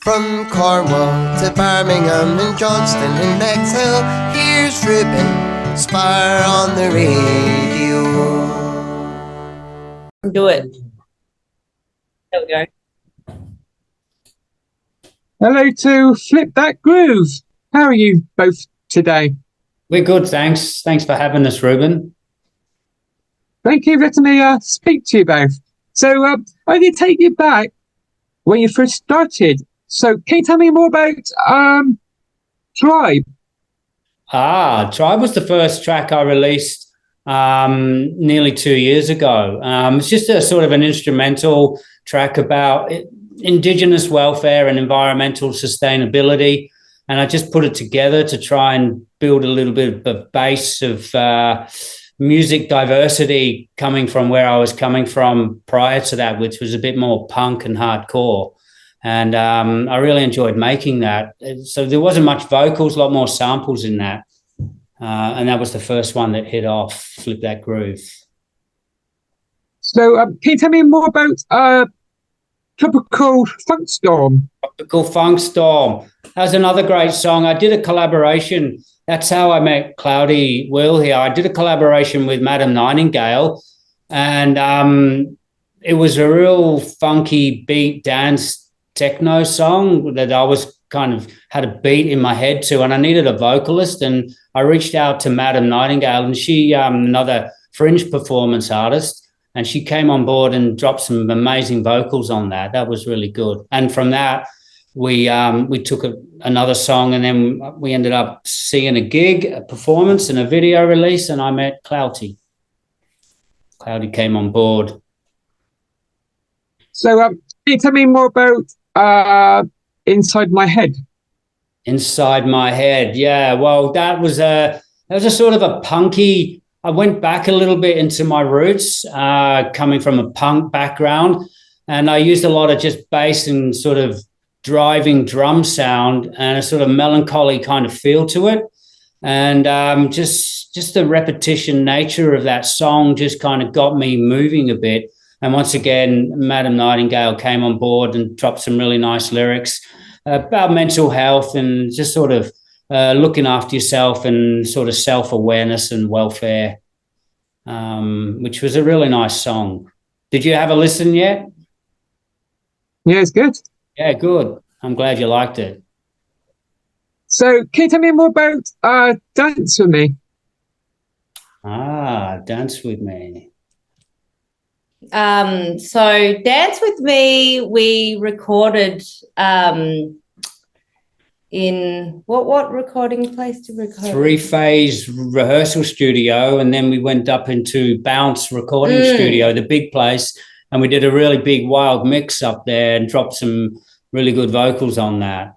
From Cornwall to Birmingham and Johnston and Bexhill, here's Ruben Spire on the radio. Do it. There we go. Hello to Flip That Goove. How are you both today? We're good, thanks. Thanks for having us, Ruben. Thank you for letting me speak to you both. So I did take you back when you first started. So can you tell me more about Tribe? Tribe was the first track I released nearly 2 years ago. It's just a sort of an instrumental track about Indigenous welfare and environmental sustainability. And I just put it together to try and build a little bit of a base of music diversity coming from where I was coming from prior to that, which was a bit more punk and hardcore. And I really enjoyed making that. So there wasn't much vocals, a lot more samples in that. And that was the first one that hit off, Flip That Groove. So can you tell me more about Tropical Funk Storm? Tropical Funk Storm. That was another great song. I did a collaboration. That's how I met Cloudy Will here. I did a collaboration with Madam Nightingale, and it was a real funky beat dance techno song that I was kind of had a beat in my head to, and I needed a vocalist, and I reached out to Madam Nightingale, and she another fringe performance artist, and she came on board and dropped some amazing vocals on that. That was really good. And from that, we took another song, and then we ended up seeing a gig, a performance, and a video release, and I met Cloudy. Cloudy came on board. So can you tell me more about Inside My Head? Inside My Head, yeah. Well, that was a sort of a punky. I went back a little bit into my roots, coming from a punk background, and I used a lot of just bass and sort of driving drum sound and a sort of melancholy kind of feel to it. And just the repetition nature of that song just kind of got me moving a bit. And once again, Madam Nightingale came on board and dropped some really nice lyrics about mental health and just sort of looking after yourself and sort of self-awareness and welfare, which was a really nice song. Did you have a listen yet? Yeah, it's good. Yeah, good. I'm glad you liked it. So can you tell me more about Dance With Me? Dance With Me. So Dance With Me, we recorded in what recording place did we record? 3-phase rehearsal studio, and then we went up into Bounce recording studio, the big place, and we did a really big wild mix up there and dropped some really good vocals on that.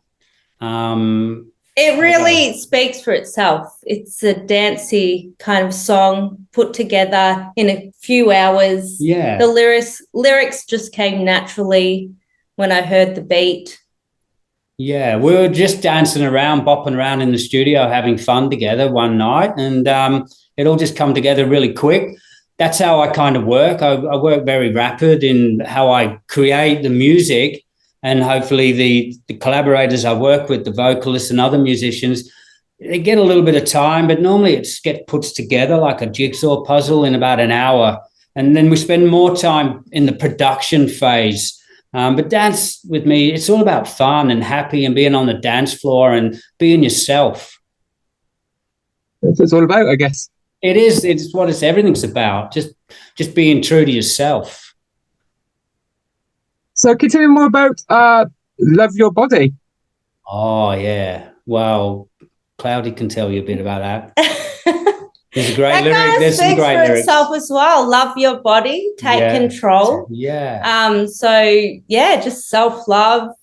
It really speaks for itself. It's a dancey kind of song put together in a few hours. Yeah. The lyrics just came naturally when I heard the beat. Yeah, we were just dancing around, bopping around in the studio, having fun together one night, and it all just come together really quick. That's how I kind of work. I work very rapid in how I create the music, and hopefully the collaborators I work with, the vocalists and other musicians, they get a little bit of time, but normally it gets put together like a jigsaw puzzle in about an hour. And then we spend more time in the production phase. But Dance With Me, it's all about fun and happy and being on the dance floor and being yourself. That's what it's all about, I guess. It is. It's what everything's about. Just being true to yourself. So can you tell me more about Love Your Body? Oh, yeah. Well, Cloudy can tell you a bit about that. There's a great lyric. There's some great lyrics. Itself as well. Love your body. Take control. Yeah. So yeah, just self-love,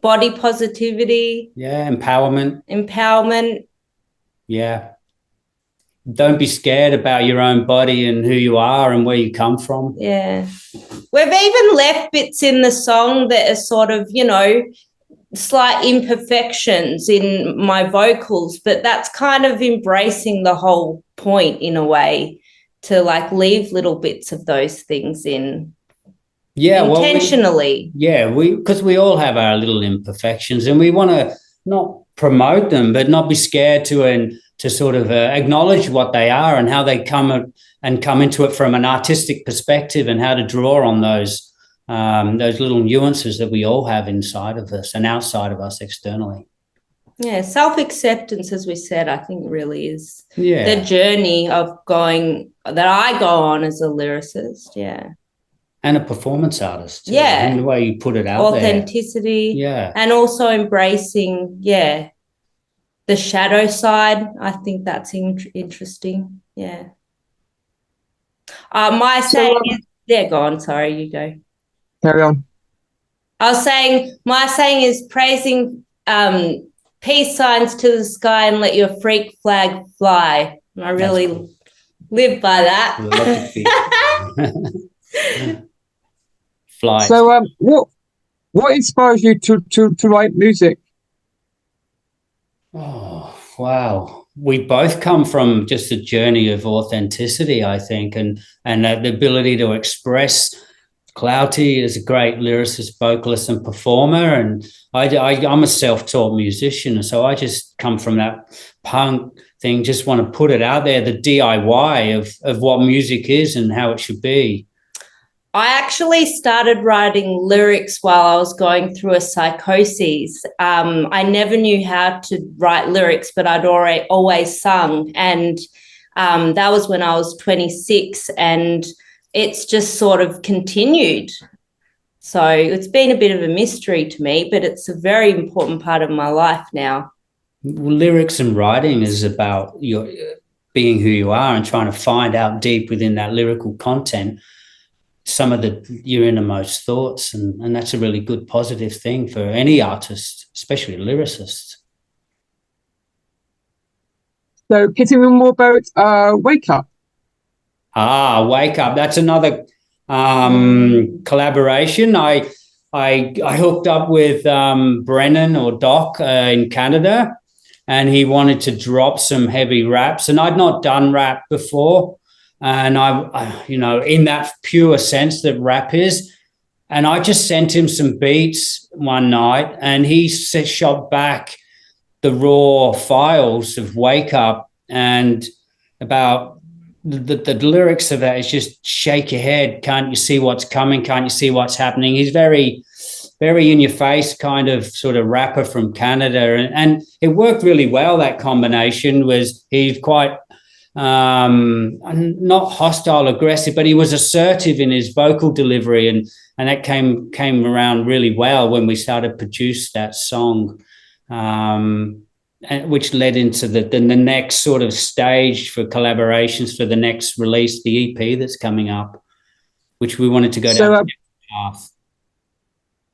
body positivity. Yeah. Empowerment. Yeah. Don't be scared about your own body and who you are and where you come from. Yeah. We've even left bits in the song that are sort of, slight imperfections in my vocals, but that's kind of embracing the whole point in a way, to like leave little bits of those things in. Yeah, intentionally. Because we all have our little imperfections, and we want to not promote them, but not be scared to sort of acknowledge what they are and how they come into it from an artistic perspective, and how to draw on those little nuances that we all have inside of us and outside of us externally. Yeah, self-acceptance, as we said, I think really is the journey of that I go on as a lyricist. Yeah. And a performance artist too, yeah, and the way you put it out authenticity, there. and also embracing the shadow side. I think that's interesting. My saying is, go on, sorry, you go. Carry on. I was saying, my saying is praising peace signs to the sky and let your freak flag fly. And I really live by that. Fly. So what inspires you to write music? Oh, wow. We both come from just a journey of authenticity, I think, and the ability to express. Clouty is a great lyricist, vocalist, and performer, and I'm a self-taught musician, so I just come from that punk thing, just want to put it out there, the DIY of what music is and how it should be. I actually started writing lyrics while I was going through a psychosis. I never knew how to write lyrics, but I'd always sung, and that was when I was 26, and it's just sort of continued. So it's been a bit of a mystery to me, but it's a very important part of my life now. Well, lyrics and writing is about your being who you are and trying to find out deep within that lyrical content some of your innermost thoughts, and that's a really good positive thing for any artist, especially a lyricist. So can you tell me more about Wake Up? Wake Up. That's another collaboration. I hooked up with Brennan or Doc in Canada, and he wanted to drop some heavy raps, and I'd not done rap before, and I in that pure sense that rap is, and I just sent him some beats one night, and he shot back the raw files of Wake Up, and about the lyrics of that is just shake your head. Can't you see what's coming? Can't you see what's happening? He's very, very in your face kind of sort of rapper from Canada. And it worked really well. That combination he's quite not hostile, aggressive, but he was assertive in his vocal delivery. And that came around really well when we started to produce that song. Which led into the next sort of stage for collaborations for the next release, the EP that's coming up, which we wanted to go down the path.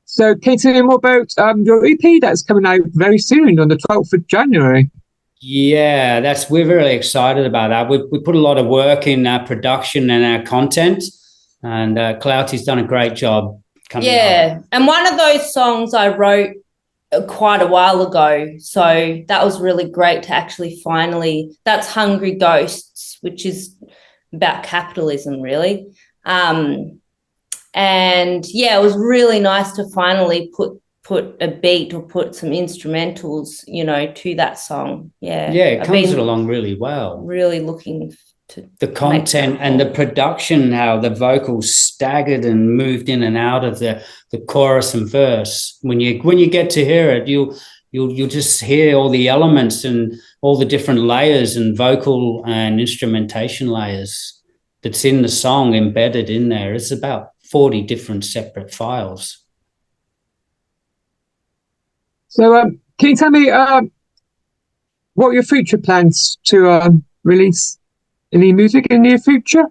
So can you tell me more about your EP that's coming out very soon on the 12th of January? Yeah, we're really excited about that. We put a lot of work in our production and our content, and Clouty's done a great job coming up. And one of those songs I wrote quite a while ago, so that was really great to actually that's Hungry Ghosts, which is about capitalism really, and it was really nice to finally put a beat or put some instrumentals to that song. It comes along really well. Really looking to the content and the production, how the vocals staggered and moved in and out of the chorus and verse. When you get to hear it, you'll just hear all the elements and all the different layers and vocal and instrumentation layers that's in the song embedded in there. It's about 40 different separate files. So can you tell me what are your future plans to release any music in the near future,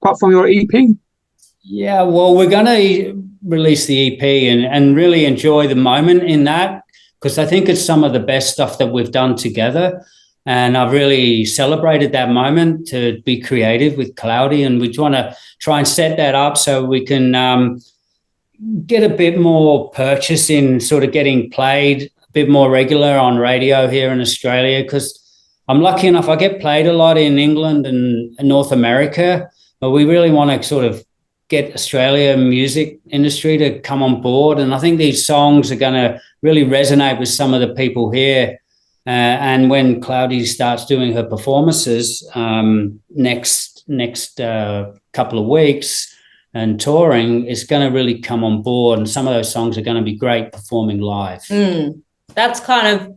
apart from your EP? Yeah, well, we're going to release the EP and really enjoy the moment in that, because I think it's some of the best stuff that we've done together. And I've really celebrated that moment to be creative with Cloudy, and we want to try and set that up so we can get a bit more purchase in sort of getting played a bit more regular on radio here in Australia, because I'm lucky enough, I get played a lot in England and North America, but we really want to sort of get Australia music industry to come on board. And I think these songs are going to really resonate with some of the people here. And when Cloudy starts doing her performances next couple of weeks and touring, it's going to really come on board. And some of those songs are going to be great performing live. That's kind of,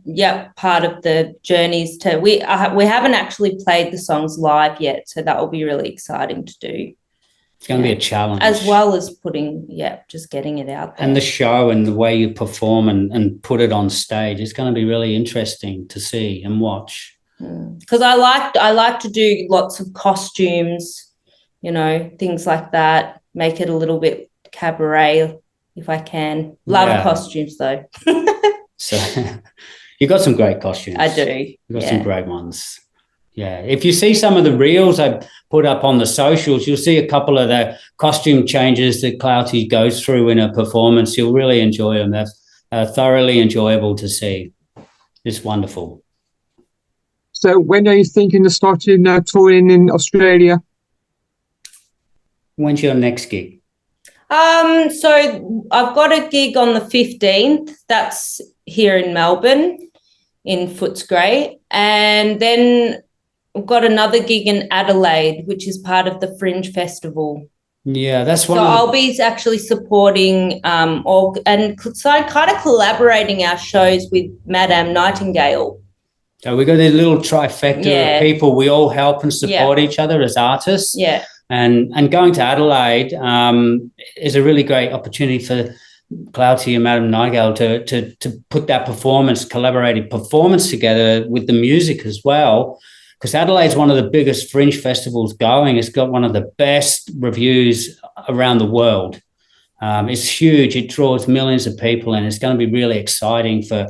part of the journeys to, we haven't actually played the songs live yet, so that will be really exciting to do. It's going to be a challenge. As well as just getting it out there. And the show and the way you perform and put it on stage, it's going to be really interesting to see and watch. Because I like to do lots of costumes, things like that, make it a little bit cabaret if I can. Love costumes though. So you got some great costumes. I do. You got some great ones. Yeah. If you see some of the reels I put up on the socials, you'll see a couple of the costume changes that Clouty goes through in a performance. You'll really enjoy them. They're thoroughly enjoyable to see. It's wonderful. So when are you thinking of starting touring in Australia? When's your next gig? So I've got a gig on the 15th. That's here in Melbourne in Footscray. And then I've got another gig in Adelaide, which is part of the Fringe Festival. Yeah, that's one. So I'll be actually supporting kind of collaborating our shows with Madame Nightingale. So we got this little trifecta of people. We all help and support each other as artists. Yeah. And going to Adelaide is a really great opportunity for Clouty and Madame Nightingale to put that collaborative performance together with the music as well. Because Adelaide's one of the biggest Fringe festivals going. It's got one of the best reviews around the world. It's huge. It draws millions of people, and it's going to be really exciting for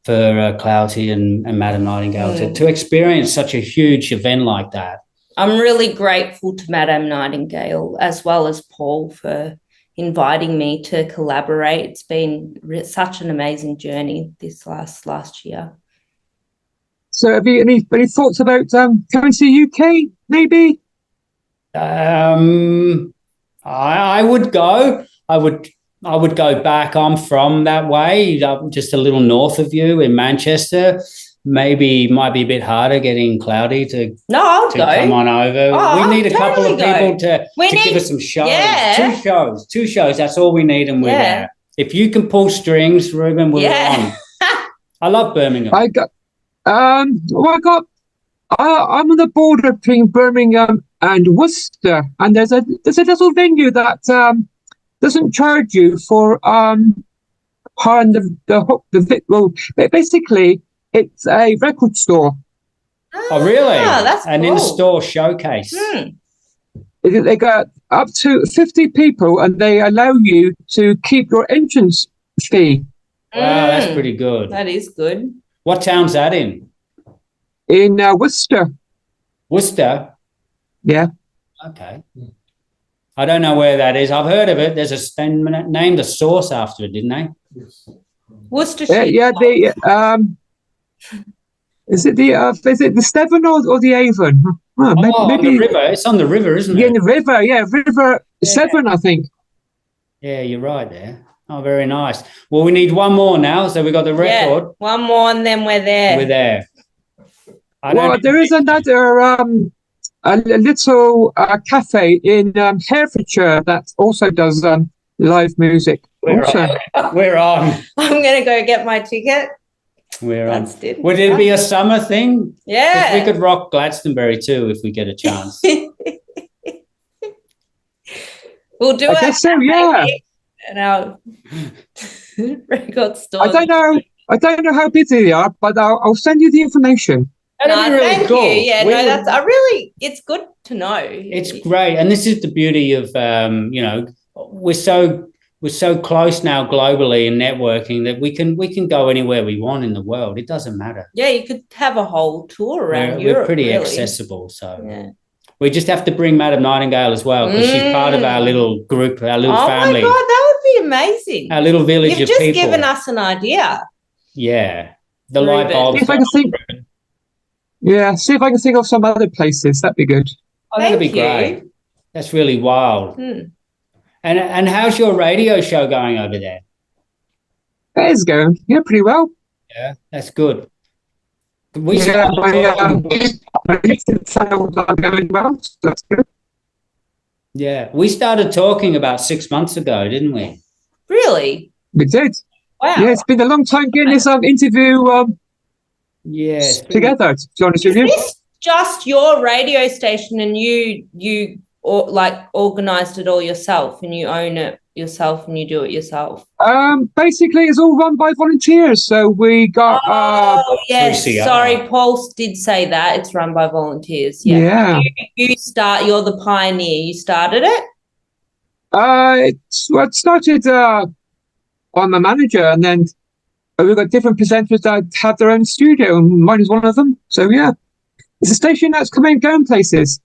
Clouty and Madame Nightingale to experience such a huge event like that. I'm really grateful to Madame Nightingale as well as Paul for inviting me to collaborate. It's been such an amazing journey this last year. So have you any thoughts about coming to the UK maybe? I would go. I would go back. I'm from that way, just a little north of you in Manchester. Maybe might be a bit harder getting Clouty to come on over. We need a couple of people to give us some shows. Yeah. Two shows. That's all we need, and we're there. If you can pull strings, Ruben, we're on. I love Birmingham. I'm on the border between Birmingham and Worcester, and there's a little venue that doesn't charge you for hiring basically. It's a record store. Oh, really? That's an cool. in-store showcase. They got up to 50 people, and they allow you to keep your entrance fee. Wow, that's pretty good. That is good. What town's that in? In Worcester. Worcester? Yeah. Okay. I don't know where that is. I've heard of it. There's named a sauce after it, didn't they? Yes. Worcestershire. Is it the Severn or the Avon? Maybe the river. It's on the river, isn't it? Yeah, the river. Yeah, River Severn, I think. Yeah, you're right there. Oh, very nice. Well, we need one more now, so we got the record. Yeah, one more, and then we're there. We're there. There is another a little cafe in Herefordshire that also does live music. We're on. I'm going to go get my ticket. We're on. Would it be a summer thing? Yeah. We could rock Glastonbury too if we get a chance. We'll do it. I guess so, yeah. And our record store. I don't know how busy they are, but I'll send you the information. That'd be really cool. You. Yeah, it's good to know. It's great. And this is the beauty of, we're so close now globally in networking that we can go anywhere we want in the world. It doesn't matter. Yeah, you could have a whole tour around Europe. We're pretty accessible. So we just have to bring Madame Nightingale as well, because she's part of our little group, our little family. Oh, my God, that would be amazing. Our little village of people. You've just given us an idea. Yeah. The light bulbs. See if I can think of some other places. That'd be good. Oh, that'd be great. That's really wild. And how's your radio show going over there? It's going, yeah, pretty well. Yeah, that's good. My LinkedIn channels are going well, so that's good. Yeah, we started talking about 6 months ago, didn't we? Really? We did. Wow. Yeah, it's been a long time getting this interview together, to be honest with you. Is this just your radio station and you organized it all yourself and you own it yourself and you do it yourself? Basically, it's all run by volunteers. So we got. Yes. 3CR. Sorry, Paul did say that it's run by volunteers. Yeah. You're the pioneer. You started it. It started. I'm a manager, and then we've got different presenters that have their own studio, and mine is one of them. So yeah, it's a station that's coming and going places.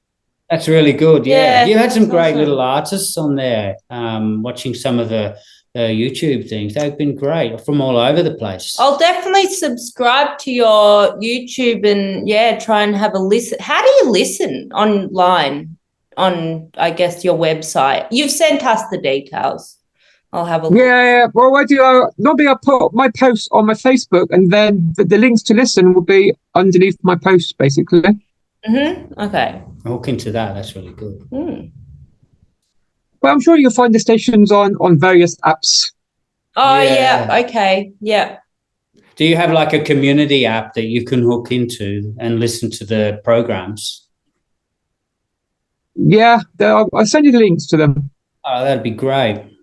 That's really good. Yeah. You had some great awesome. little artists on there. Watching some of the YouTube things, they've been great from all over the place. I'll definitely subscribe to your YouTube and try and have a listen. How do you listen online on, I guess, your website? You've sent us the details. I'll have a look. Yeah. Well, I do. Normally, I put my posts on my Facebook, and then the links to listen will be underneath my posts, basically. Okay. Hook into that. That's really good. Well, I'm sure you'll find the stations on various apps. Oh, yeah. Okay. Yeah. Do you have like a community app that you can hook into and listen to the programs? Yeah, I'll send you the links to them. Oh, that'd be great.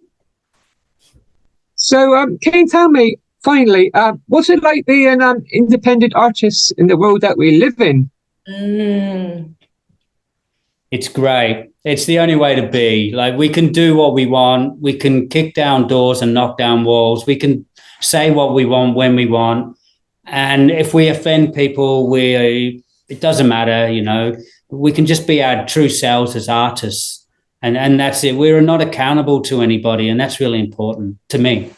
So, can you tell me, finally, what's it like being independent artists in the world that we live in? It's great. It's the only way to be. Like, we can do what we want. We can kick down doors and knock down walls. We can say what we want when we want. And if we offend people, it doesn't matter, you know. We can just be our true selves as artists. And that's it. We're not accountable to anybody, and that's really important to me.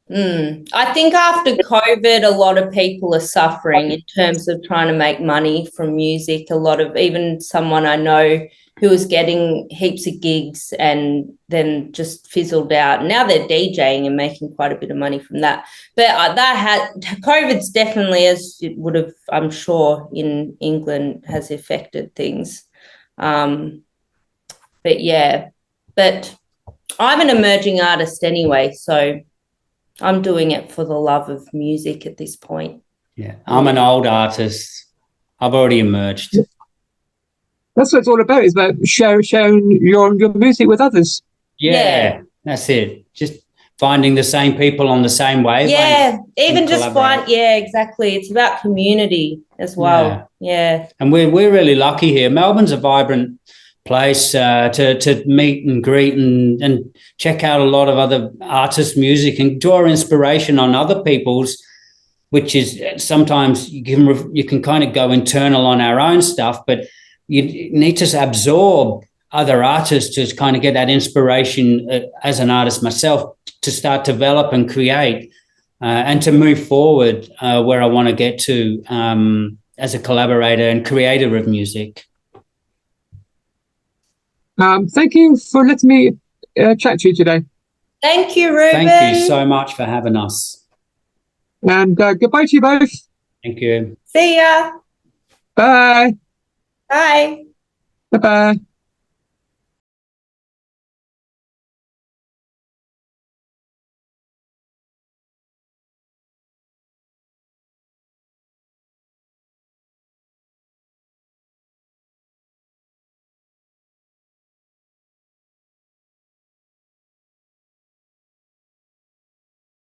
I think after COVID, a lot of people are suffering in terms of trying to make money from music. A lot of, even someone I know who was getting heaps of gigs and then just fizzled out. Now they're DJing and making quite a bit of money from that. But COVID's definitely, as it would have, I'm sure, in England, has affected things. But I'm an emerging artist anyway, so I'm doing it for the love of music at this point. Yeah, I'm an old artist. I've already emerged. That's what it's all about, is about sharing your music with others. Yeah, that's it. Just finding the same people on the same wavelength. Yeah, even just exactly. It's about community as well. Yeah. And we're really lucky here. Melbourne's a vibrant place to meet and greet and check out a lot of other artists' music and draw inspiration on other people's, which is sometimes you can kind of go internal on our own stuff, but you need to absorb other artists to kind of get that inspiration as an artist myself to start develop and create and to move forward where I want to get to as a collaborator and creator of music. Thank you for letting me chat to you today. Thank you, Ruben. Thank you so much for having us. And goodbye to you both. Thank you. See ya. Bye. Bye. Bye-bye.